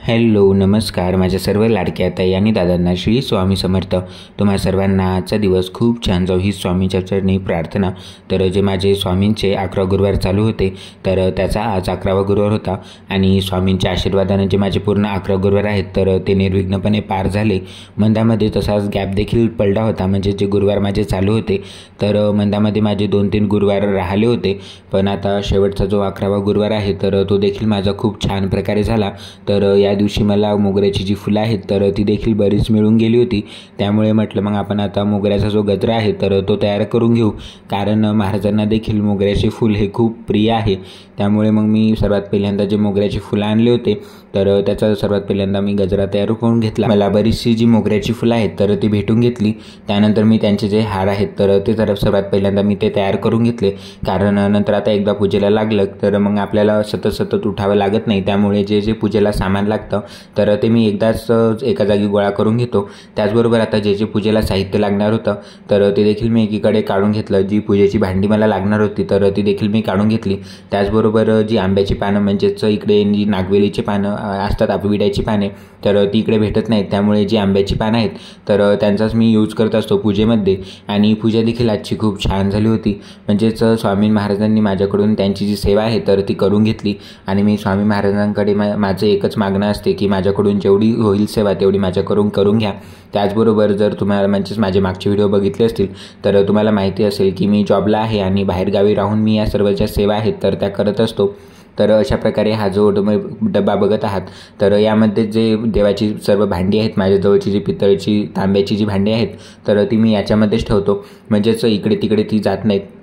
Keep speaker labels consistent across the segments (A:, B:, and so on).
A: Hello नमस्कार माझ्या सर्व लाडक्या ताई आणि दादांना श्री स्वामी समर्थ। तुम्हा सर्वांना आजचा दिवस खूप छान जाऊ ही स्वामींच्या चरणी प्रार्थना। तर जे माझे स्वामींचे 11 गुरुवार चालू होते तर त्याचा आज 11वा गुरुवार होता आणि स्वामींच्या आशीर्वादाने जे माझे पूर्ण 11 गुरुवार आहेत तर ते निर्विघ्नपणे पार झाले। मंदामध्ये तसाच गॅप देखील पडला होता, म्हणजे जे गुरुवार माझे चालू होते तर मंदामध्ये माझे 2-3 गुरुवार राहिले होते, पण आता शेवटचा जो 11वा गुरुवार आहे तर तो देखील माझा खूप छान प्रकारे झाला। तर या दिवशी मला मोगऱ्याची जी फुलं आहेत तर ती देखील बरीच मिळून गेली होती, त्यामुळे म्हटलं मग आपण आता मोगऱ्याचा जो गजरा आहे तर तो तयार करून घेऊ, कारण महाराजांना देखील मोगऱ्याचे फूल हे खूप प्रिय आहे। त्यामुळे मग मी सर्वात पहिल्यांदा जे मोगऱ्याची फुलं आणले होते तर त्याचा सर्वात पहिल्यांदा मी गजरा तयार करून घेतला। मला बरीचशी जी मोगऱ्याची फुलं आहेत तर ती भेटून घेतली, त्यानंतर मी त्यांचे जे हार आहेत तर ते सर्वात पहिल्यांदा मी ते तयार करून घेतले, कारण नंतर आता एकदा पूजेला लागलं तर मग आपल्याला सतत उठावं लागत नाही, त्यामुळे जे जे पूजेला सामान लागतं तर ते मी एकदाच एका जागी गोळा करून घेतो। त्याचबरोबर आता जे जे पूजेला साहित्य लागणार होतं तर ते देखील मी एकीकडे काढून घेतलं। जी पूजेची भांडी मला लागणार होती तर ती देखील मी काढून घेतली। त्याचबरोबर जी आंब्याची पानं म्हणजेच इकडे जी नागवेलीची पानं असतात, आपविड्याची पाने तर ती इकडे भेटत नाहीत, त्यामुळे जी आंब्याची पानं आहेत तर त्यांचाच मी यूज करत असतो पूजेमध्ये। आणि पूजा देखील आजची खूप छान झाली होती, म्हणजेच स्वामी महाराजांनी माझ्याकडून त्यांची जी सेवा आहे तर ती करून घेतली आणि मी स्वामी महाराजांकडे माझं एकच मागणं असते की माझ्याकडून जेवढी होईल सेवा तेवढी माझ्याकडून करून घ्या। त्याचबरोबर जर तुम्हाला म्हणजेच माझे मागचे व्हिडिओ बघितले असतील तर तुम्हाला माहिती असेल की मी जॉबला आहे आणि बाहेरगावी राहून मी या सर्व ज्या सेवा आहेत तर त्या करत असतो। तर अशा प्रकारे हा जो डब्बा बघत आहात तर यामध्ये जे देवाची सर्व भांडी आहेत माझ्याजवळची, जी पितळची तांब्याची जी भांडी आहेत तर ती मी याच्यामध्येच ठेवतो, म्हणजेच इकडे तिकडे ती जात नाहीत।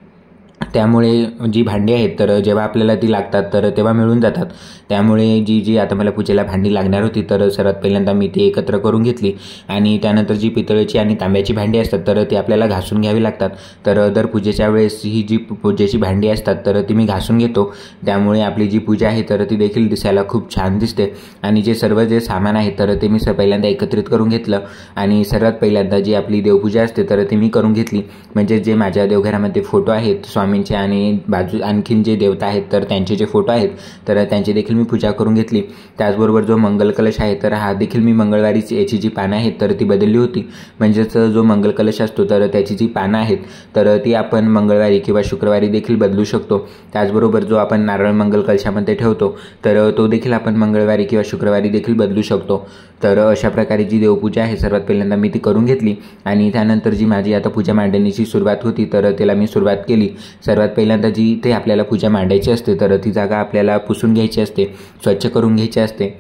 A: त्यामुळे जी भांडी आहेत तर जेव्हा आपल्याला ती लागतात तर तेव्हा मिळून जातात। त्यामुळे जी आता मला पूजेला भांडी लागणार होती तर सर्वात पहिल्यांदा मी ती एकत्र करून घेतली आणि त्यानंतर जी पितळेची आणि तांब्याची भांडी असतात तर ती आपल्याला घासून घ्यावी लागतात। तर दर पूजेच्या वेळेस ही जी पूजेची भांडी असतात तर ती मी घासून घेतो, त्यामुळे आपली जी पूजा आहे तर ती देखील दिसायला खूप छान दिसते। आणि जे सर्व जे सामान आहे तर ते मी पहिल्यांदा एकत्रित करून घेतलं आणि सर्वात पहिल्यांदा जी आपली देवपूजा असते तर ती मी करून घेतली, म्हणजे जे माझ्या देवघरामध्ये फोटो आहेत स्वामींचे आणि बाजू आणखीन जे देवता आहेत तर त्यांचे जे फोटो आहेत तर त्यांची देखील मी पूजा करून घेतली। त्याचबरोबर जो मंगल कलश आहे तर हा देखील मी मंगळवारीच याची जी पानं आहेत तर ती बदलली होती, म्हणजेच जो मंगल कलश असतो तर त्याची जी पानं आहेत तर ती आपण मंगळवारी किंवा शुक्रवारी देखील बदलू शकतो। त्याचबरोबर जो आपण नारळ मंगल कलशामध्ये ठेवतो तर तो देखील आपण मंगळवारी किंवा शुक्रवारी देखील बदलू शकतो। तर अशा प्रकारे जी देवपूजा आहे सर्वात पहिल्यांदा मी ती करून घेतली आणि त्यानंतर जी माझी आता पूजा मांडणीची सुरुवात होती तर त्याला मी सुरुवात केली। सर्वात पहिल्यांदा जी ते आपल्याला पूजा मांडायची असते तर ती जागा आपल्याला पुसून घ्यायची असते, स्वच्छ करून घ्यायची असते।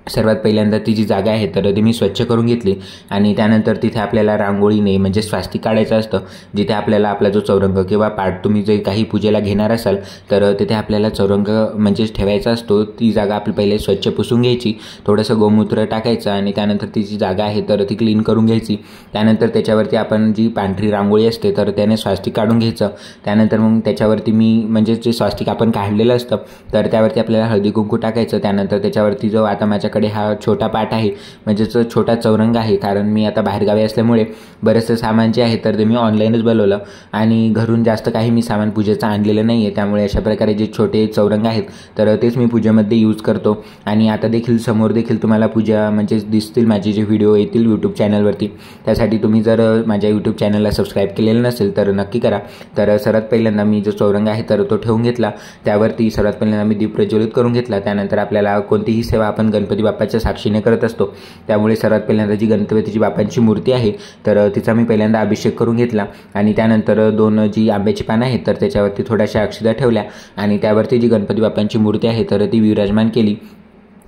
A: सर्वात पहिल्यांदा ती जी जागा आहे तर ती मी स्वच्छ करून घेतली आणि त्यानंतर तिथे आपल्याला रांगोळीने म्हणजे स्वास्तिक काढायचं असतं, जिथे आपल्याला आपला जो चौरंग किंवा पाट तुम्ही जे काही पूजेला घेणार असाल तर तिथे आपल्याला चौरंग म्हणजेच ठेवायचा असतो। ती जागा आपली पहिले स्वच्छ पुसून घ्यायची, थोडंसं गोमूत्र टाकायचं आणि त्यानंतर ती जी जागा आहे तर ती क्लीन करून घ्यायची। त्यानंतर त्याच्यावरती आपण जी पांढरी रांगोळी असते तर त्याने स्वास्तिक काढून घ्यायचं। त्यानंतर मग त्याच्यावरती मी म्हणजे जे स्वास्तिक आपण काढलेलं असतं तर त्यावरती आपल्याला हळदी कुंकू टाकायचं। त्यानंतर त्याच्यावरती जो आता माझ्याकडे हा छोटा पाट आहे म्हणजेच छोटा चौरंग आहे, कारण मी आता बाहेरगावी असल्यामुळे बरेचसे सामान जे आहे तर ते मी ऑनलाईनच बोलवलं आणि घरून जास्त काही मी सामान पूजेचं आणलेलं नाही आहे, त्यामुळे अशा प्रकारे जे छोटे चौरंग आहेत तर तेच मी पूजेमध्ये यूज करतो। आणि आता देखील समोर देखील तुम्हाला पूजा म्हणजेच दिसतील माझे जे व्हिडिओ येतील यूट्यूब चॅनलवरती, त्यासाठी तुम्ही जर माझ्या यूट्यूब चॅनलला सबस्क्राईब केलेलं नसेल तर नक्की करा। तर सर्वात पहिल्यांदा मी जो चौरंग आहे तर तो ठेवून घेतला, त्यावरती सर्वात पहिल्यांदा मी दीप प्रज्वलित करून घेतला। त्यानंतर आपल्याला कोणतीही सेवा आपण गणपती बाप्पाच्या साक्षीने करत असतो, त्यामुळे सर्वात पहिल्यांदा जी गणपतीची बाप्पांची मूर्ती आहे तर तिचा मी पहिल्यांदा अभिषेक करून घेतला आणि त्यानंतर 2 जी आंब्याची पानं आहेत तर त्याच्यावरती थोड्याशा अक्षता ठेवल्या आणि त्यावरती जी गणपती बाप्पांची मूर्ती आहे तर ती विराजमान केली।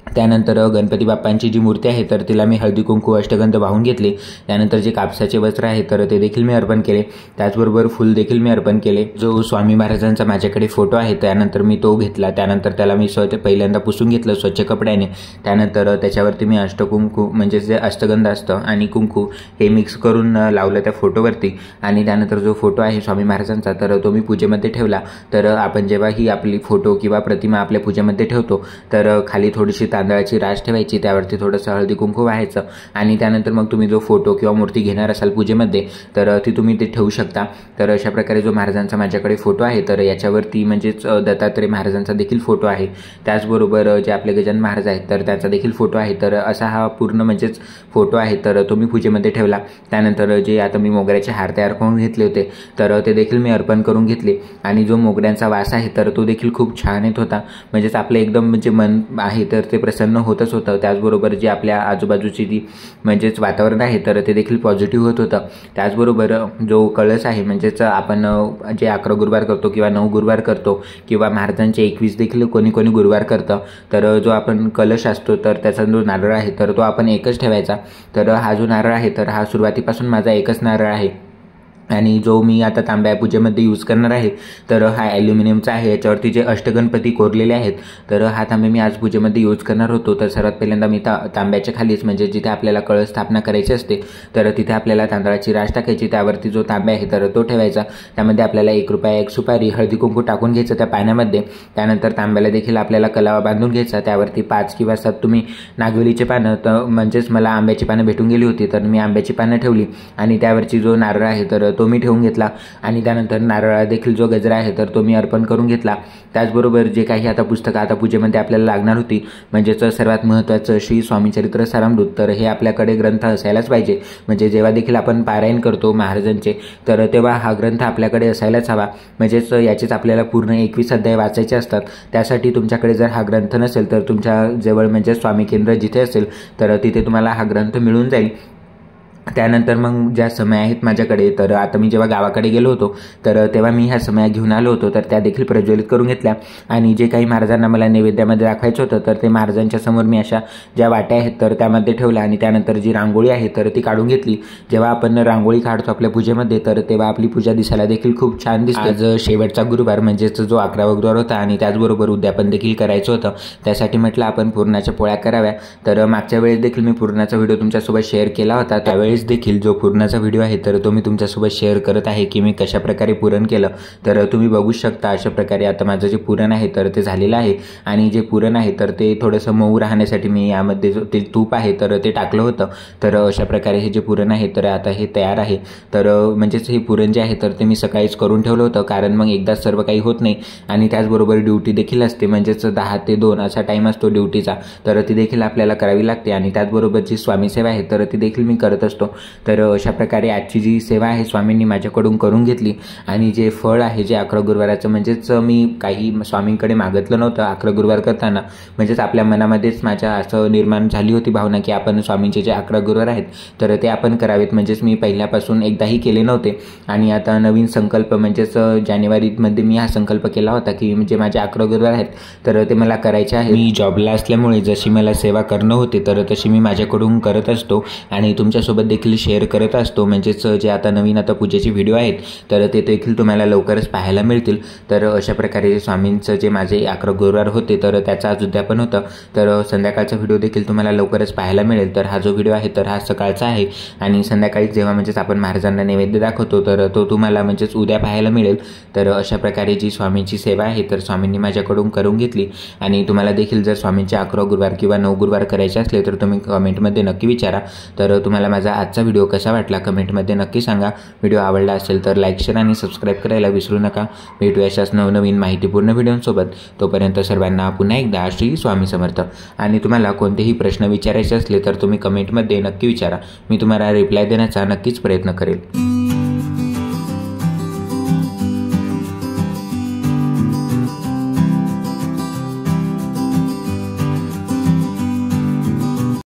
A: त्यानंतर गणपती बाप्पांची जी मूर्ती आहे तर तिला मी हळदी कुंकू अष्टगंध वाहून घेतले। त्यानंतर जे कापसाचे वस्त्र आहे तर ते देखील मी अर्पण केले, त्याचबरोबर फूल देखील मी अर्पण केले। जो स्वामी महाराजांचा माझ्याकडे फोटो आहे त्यानंतर मी तो घेतला, त्यानंतर त्याला मी पहिल्यांदा पुसून घेतलं स्वच्छ कपड्याने। त्यानंतर त्याच्यावरती मी अष्टकुंकू म्हणजे जे अष्टगंध असतं आणि कुंकू हे मिक्स करून लावलं त्या फोटोवरती आणि त्यानंतर जो फोटो आहे स्वामी महाराजांचा तर तो मी पूजेमध्ये ठेवला। तर आपण जेव्हा ही आपली फोटो किंवा प्रतिमा आपल्या पूजेमध्ये ठेवतो तर खाली थोडीशी तांदळाची रास ठेवायची, त्यावरती थोडंसं हळदी कुंकू वाहायचं आणि त्यानंतर मग तुम्ही जो फोटो किंवा मूर्ती घेणार असाल पूजेमध्ये तर ती तुम्ही ते ठेवू शकता। तर अशा प्रकारे जो महाराजांचा माझ्याकडे फोटो आहे तर याच्यावरती म्हणजेच दत्तात्रय महाराजांचा देखील फोटो आहे, त्याचबरोबर जे आपले गजानन महाराज आहेत तर त्याचा देखील फोटो आहे। तर असा हा पूर्ण म्हणजेच फोटो आहे तर तो मी पूजेमध्ये ठेवला। त्यानंतर जे आता मी मोगऱ्याचे हार तयार करून घेतले होते तर ते देखील मी अर्पण करून घेतले आणि जो मोगऱ्यांचा वास आहे तर तो देखील खूप छान येत होता, म्हणजेच आपलं एकदम म्हणजे मन आहे तर ते प्रसन्न होतच होतं। त्याचबरोबर जे आपल्या आजूबाजूची जी म्हणजेच वातावरण आहे तर ते देखील पॉझिटिव्ह होत होतं। त्याचबरोबर जो कळस आहे म्हणजेच आपण जे 11 गुरुवार करतो किंवा 9 गुरुवार करतो किंवा महाराजांचे 21 देखील कोणी कोणी गुरुवार करतं, तर जो आपण कलश असतो तर त्याचा जो नारळ आहे तर तो आपण एकच ठेवायचा। तर हा जो नारळ आहे तर हा सुरुवातीपासून माझा एकच नारळ आहे आणि जो मी आता तांब्या पूजेमध्ये यूज करणार आहे तर हा ॲल्युमिनियमचा आहे, याच्यावरती जे अष्टगणपती कोरलेले आहेत तर हा तांबे मी आज पूजेमध्ये यूज करणार होतो। तर सर्वात पहिल्यांदा मी तांब्याच्या खालीच म्हणजे जिथे आपल्याला कळस स्थापना करायची असते तर तिथे आपल्याला तांदळाची रास टाकायची, त्यावरती जो तांबा आहे तर तो ठेवायचा, त्यामध्ये आपल्याला 1 रुपया 1 सुपारी हळदी कुंकू टाकून घ्यायचं त्या पाण्यामध्ये। त्यानंतर तांब्याला देखील आपल्याला कलावा बांधून घ्यायचा, त्यावरती 5 किंवा 7 तुम्ही नागवेलीचे पानं, तर म्हणजेच मला आंब्याची पानं भेटून गेली होती तर मी आंब्याची पानं ठेवली आणि त्यावरची जो नारळ आहे तर तो मी ठेवून घेतला आणि त्यानंतर नारळा देखील जो गजरा आहे तर तो मी अर्पण करून घेतला। त्याचबरोबर जे काही आता पुस्तकं आता पूजेमध्ये आपल्याला लागणार होती म्हणजेच सर्वात महत्त्वाचं श्री स्वामी चरित्र सारामृत, तर हे आपल्याकडे ग्रंथ असायलाच पाहिजे, म्हणजे जेव्हा देखील आपण पारायण करतो महाराजांचे तर तेव्हा हा ग्रंथ आपल्याकडे असायलाच हवा, म्हणजेच याचेच आपल्याला पूर्ण 21 अध्याय वाचायचे असतात। त्यासाठी तुमच्याकडे जर हा ग्रंथ नसेल तर तुमच्या जवळ म्हणजे स्वामी केंद्र जिथे असेल तर तिथे तुम्हाला हा ग्रंथ मिळून जाईल। त्यानंतर मग ज्या समया आहेत माझ्याकडे तर आता मी जेव्हा गावाकडे गेलो होतो तर तेव्हा मी ह्या समया घेऊन आलो होतो तर त्या देखील प्रज्वलित करून घेतल्या आणि जे काही महाराजांना मला नैवेद्यामध्ये दाखवायचं होतं तर ते महाराजांच्या समोर मी अशा ज्या वाट्या आहेत तर त्यामध्ये ठेवल्या आणि त्यानंतर जी रांगोळी आहे तर ती काढून घेतली। जेव्हा आपण रांगोळी काढतो आपल्या पूजेमध्ये तर तेव्हा आपली पूजा दिसायला देखील खूप छान दिसते। आज शेवटचा गुरुवार म्हणजेच जो 11वा गुरुवार होता आणि त्याचबरोबर उद्यापन देखील करायचं होतं, त्यासाठी म्हटलं आपण पुरणाच्या पोळ्या कराव्या। तर मागच्या वेळेस देखील मी पुरणाचा व्हिडिओ तुमच्यासोबत शेअर केला होता, त्यावेळेस देखील जो पुरणाचा व्हिडिओ आहे तर तो मी तुमच्यासोबत शेअर करत आहे की मी कशा प्रकारे पुरण केलं। तर तुम्ही बघू शकता अशा प्रकारे आता माझं जे पुरण आहे तर ते झालेलं आहे आणि जे पुरण आहे तर ते थोडंसं मऊ राहण्यासाठी मी यामध्ये जो ते तूप आहे तर ते टाकलं होतं। तर अशा प्रकारे हे जे पुरण आहे तर आता हे तयार आहे। तर म्हणजेच हे पुरण जे आहे तर ते मी सकाळीच करून ठेवलं होतं, कारण मग एकदाच सर्व काही होत नाही आणि त्याचबरोबर ड्युटी देखील असते, म्हणजेच 10 ते 2 असा टाईम असतो ड्युटीचा, तर ती देखील आपल्याला करावी लागते आणि त्याचबरोबर जी स्वामी सेवा आहे तर ती देखील मी करत असतो। तर अशा प्रकारे आजची जी सेवा आहे स्वामींनी माझ्याकडून करून घेतली आणि जे फळ आहे जे 11 गुरुवाराचं म्हणजेच मी काही स्वामींकडे मागितलं नव्हतं 11 गुरुवार करताना, म्हणजेच आपल्या मनामध्येच माझ्या असं निर्माण झाली होती भावना की आपण स्वामींचे जे 11 गुरुवार आहेत तर ते आपण करावेत, म्हणजेच मी पहिल्यापासून एकदाही केले नव्हते आणि आता नवीन संकल्प म्हणजेच जानेवारीमध्ये मी हा संकल्प केला होता की म्हणजे माझे 11 गुरुवार आहेत तर ते मला करायचे आहे। मी जॉबला असल्यामुळे जशी मला सेवा करणं होते तर तशी मी माझ्याकडून करत असतो आणि तुमच्यासोबत देखील शेअर करत असतो, म्हणजेच जे आता नवीन आता पूजेचे व्हिडिओ आहेत तर ते देखील तुम्हाला लवकरच पाहायला मिळतील। तर अशा प्रकारे स्वामींचं जे माझे 11 गुरुवार होते तर त्याचं आज उद्यापन होतं, तर संध्याकाळचा व्हिडिओ देखील तुम्हाला लवकरच पाहायला मिळेल। तर हा जो व्हिडिओ आहे तर हा सकाळचा आहे आणि संध्याकाळी जेव्हा म्हणजेच आपण महाराजांना नैवेद्य दाखवतो तर तो तुम्हाला म्हणजेच उद्या पाहायला मिळेल। तर अशा प्रकारे जी स्वामींची सेवा आहे तर स्वामींनी माझ्याकडून करून घेतली आणि तुम्हाला देखील जर स्वामींचे 11 गुरुवार किंवा 9 गुरुवार करायचे असले तर तुम्ही कमेंटमध्ये नक्की विचारा। तर तुम्हाला माझा आजचा व्हिडिओ कसा वाटला कमेंटमध्ये नक्की सांगा। व्हिडिओ आवडला असेल तर लाईक शेअर आणि सबस्क्राईब करायला विसरू नका। भेटूया अशाच नवनवीन माहितीपूर्ण व्हिडिओंसोबत, तोपर्यंत सर्वांना पुन्हा एकदा श्री स्वामी समर्थ। आणि तुम्हाला कोणतेही प्रश्न विचारायचे असले तर तुम्ही कमेंटमध्ये नक्की विचारा, मी तुम्हाला रिप्लाय देण्याचा नक्कीच प्रयत्न करेल।